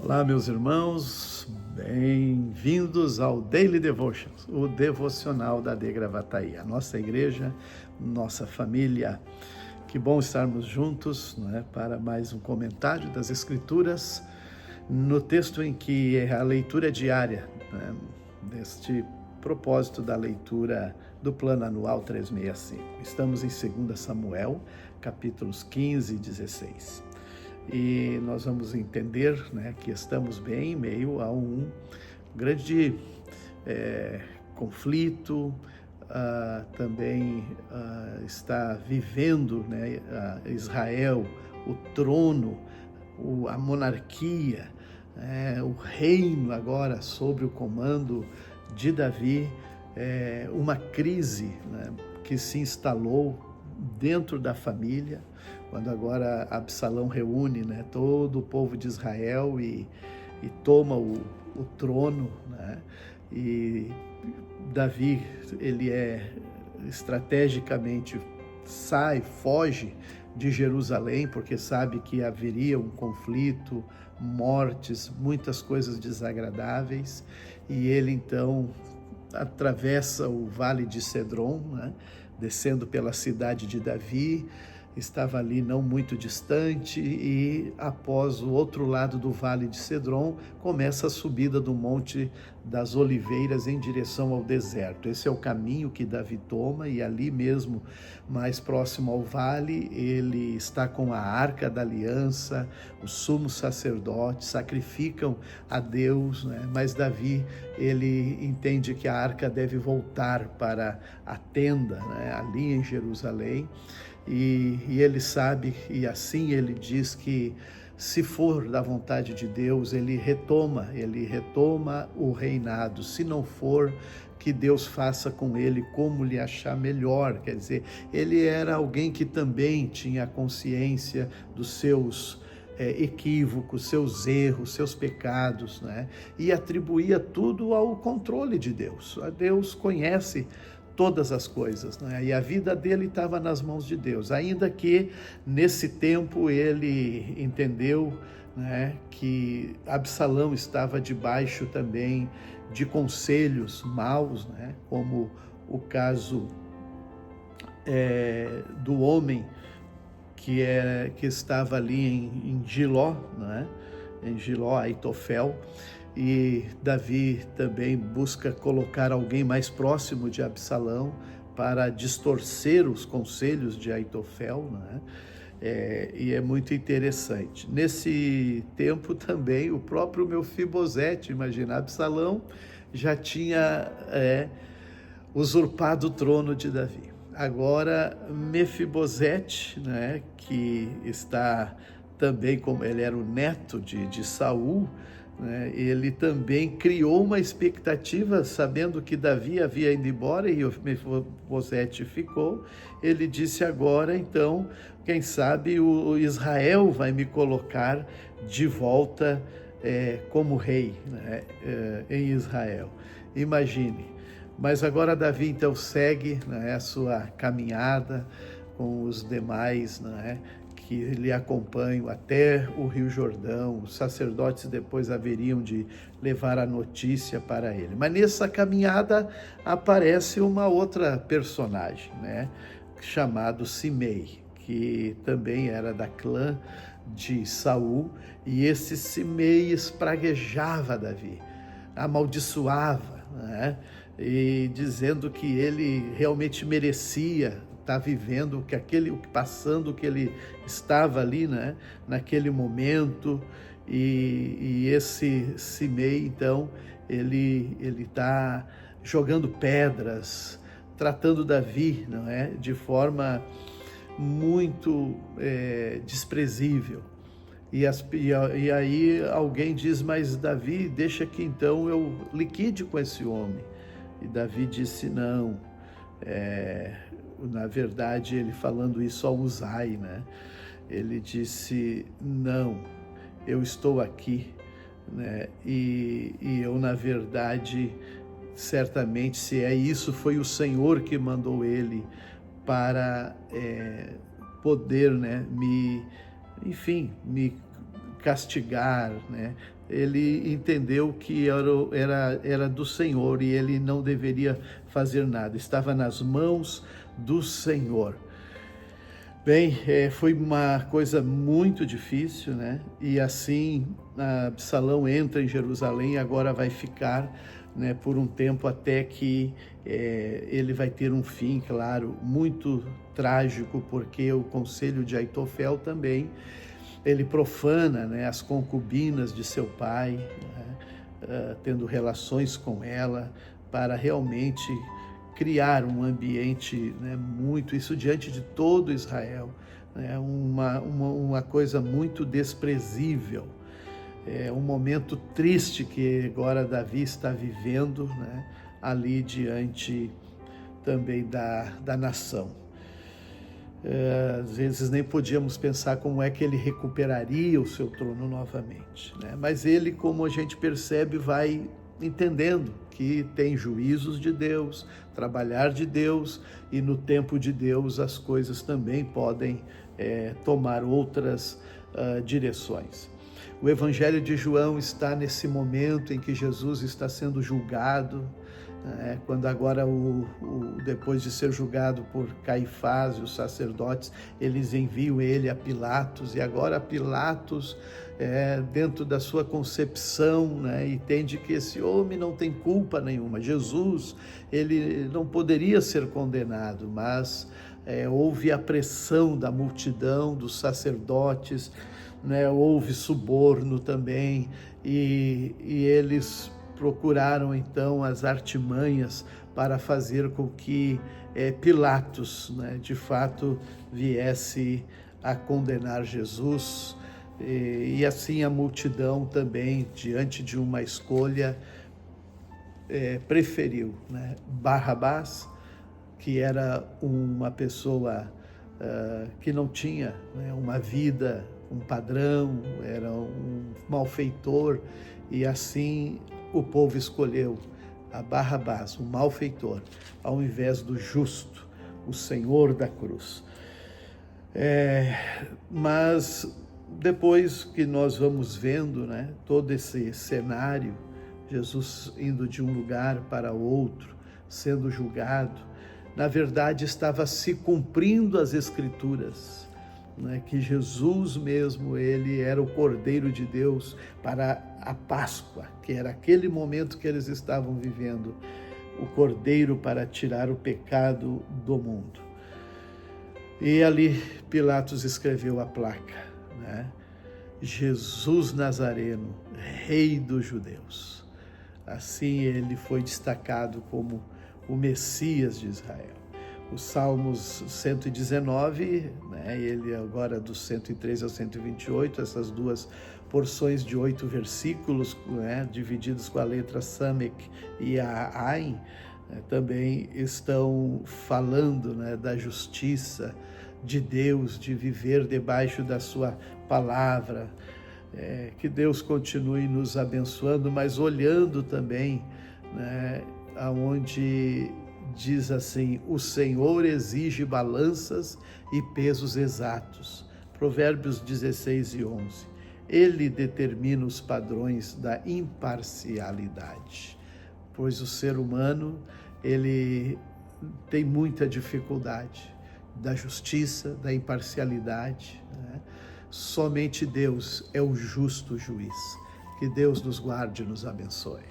Olá, meus irmãos, bem-vindos ao Daily Devotions, o devocional da De Gravataí, a nossa igreja, nossa família. Que bom estarmos juntos, não é, para mais um comentário das Escrituras, no texto em que é a leitura diária, né, deste propósito da leitura do Plano Anual 365. Estamos em 2 Samuel, capítulos 15 e 16. E nós vamos entender, né, que estamos bem em meio a um grande conflito, também está vivendo, né, Israel, o trono, a monarquia, o reino agora sob o comando de Davi, uma crise, né, que se instalou dentro da família, quando agora Absalão reúne, né, todo o povo de Israel e toma o trono, né, e Davi, ele estrategicamente foge de Jerusalém, porque sabe que haveria um conflito, mortes, muitas coisas desagradáveis, e ele então atravessa o vale de Cedron, né, descendo pela cidade de Davi, estava ali não muito distante, e após o outro lado do vale de Cedron, começa a subida do Monte das Oliveiras em direção ao deserto. Esse é o caminho que Davi toma, e ali mesmo, mais próximo ao vale, ele está com a Arca da Aliança, os sumos sacerdotes sacrificam a Deus, né? Mas Davi, ele entende que a arca deve voltar para a tenda, né, ali em Jerusalém, e ele sabe, e assim ele diz que se for da vontade de Deus, ele retoma o reinado. Se não for, que Deus faça com ele como lhe achar melhor. Quer dizer, ele era alguém que também tinha consciência dos seus equívocos, seus erros, seus pecados, né? E atribuía tudo ao controle de Deus. Deus conhece todas as coisas, né? E a vida dele estava nas mãos de Deus, ainda que nesse tempo ele entendeu, né, que Absalão estava debaixo também de conselhos maus, né, como o caso do homem que estava ali em Giló, né, em Giló, Aitofel. E Davi também busca colocar alguém mais próximo de Absalão para distorcer os conselhos de Aitofel, né? E é muito interessante. Nesse tempo também o próprio Mefibosete, imagina, Absalão já tinha usurpado o trono de Davi. Agora Mefibosete, né, que está também, como ele era o neto de Saul, né, ele também criou uma expectativa, sabendo que Davi havia ido embora e o Mefibosete ficou. Ele disse: agora então, quem sabe o Israel vai me colocar de volta como rei, né, em Israel. Imagine. Mas agora Davi então segue, né, a sua caminhada com os demais, né, que lhe acompanham até o Rio Jordão. Os sacerdotes depois haveriam de levar a notícia para ele. Mas nessa caminhada aparece uma outra personagem, né, chamado Simei, que também era da clã de Saul, e esse Simei espraguejava Davi, amaldiçoava, né, e dizendo que ele realmente merecia estar vivendo passando o que ele estava ali, né, naquele momento. E esse Simei, então, ele está jogando pedras, tratando Davi, não é, de forma muito desprezível. E aí alguém diz: mas Davi, deixa que então eu liquide com esse homem. E Davi disse: não, na verdade, ele falando isso ao Uzai, né? Ele disse: não, eu estou aqui, né? E eu, na verdade, certamente, se é isso, foi o Senhor que mandou ele para poder, né, me castigar, né? Ele entendeu que era do Senhor e ele não deveria fazer nada, estava nas mãos do Senhor. Bem, foi uma coisa muito difícil, né? E assim, Absalão entra em Jerusalém e agora vai ficar, né, por um tempo até que ele vai ter um fim, claro, muito trágico, porque o conselho de Aitofel também, ele profana, né, as concubinas de seu pai, né, tendo relações com ela, para realmente criar um ambiente, né, isso diante de todo Israel, né, uma coisa muito desprezível. É um momento triste que agora Davi está vivendo, né, ali diante também da nação. Às vezes nem podíamos pensar como é que ele recuperaria o seu trono novamente, né? Mas ele, como a gente percebe, vai entendendo que tem juízos de Deus, trabalhar de Deus, e no tempo de Deus as coisas também podem tomar outras direções. O Evangelho de João está nesse momento em que Jesus está sendo julgado, quando agora, depois de ser julgado por Caifás e os sacerdotes, eles enviam ele a Pilatos, e agora Pilatos, dentro da sua concepção, né, entende que esse homem não tem culpa nenhuma. Jesus, ele não poderia ser condenado, mas houve a pressão da multidão, dos sacerdotes, né, houve suborno também, e eles procuraram então as artimanhas para fazer com que Pilatos, né, de fato viesse a condenar Jesus, e assim a multidão também, diante de uma escolha, preferiu, né, Barrabás, que era uma pessoa que não tinha, né, uma vida, um padrão, era um malfeitor, e assim o povo escolheu a Barrabás, o malfeitor, ao invés do justo, o Senhor da cruz. Mas depois que nós vamos vendo, né, todo esse cenário, Jesus indo de um lugar para outro, sendo julgado, na verdade estava se cumprindo as Escrituras, né, que Jesus mesmo, ele era o Cordeiro de Deus para a Páscoa, que era aquele momento que eles estavam vivendo, o Cordeiro para tirar o pecado do mundo. E ali Pilatos escreveu a placa, né? Jesus Nazareno, Rei dos Judeus. Assim ele foi destacado como o Messias de Israel. Os Salmos 119, né, ele agora do 103 ao 128, essas duas porções de 8 versículos, né, divididos com a letra Samek e a Ain, né, também estão falando, né, da justiça de Deus, de viver debaixo da sua palavra. Que Deus continue nos abençoando, mas olhando também, né, aonde diz assim: o Senhor exige balanças e pesos exatos. Provérbios 16 e 11. Ele determina os padrões da imparcialidade, pois o ser humano, ele tem muita dificuldade da justiça, da imparcialidade, né? Somente Deus é o justo juiz. Que Deus nos guarde e nos abençoe.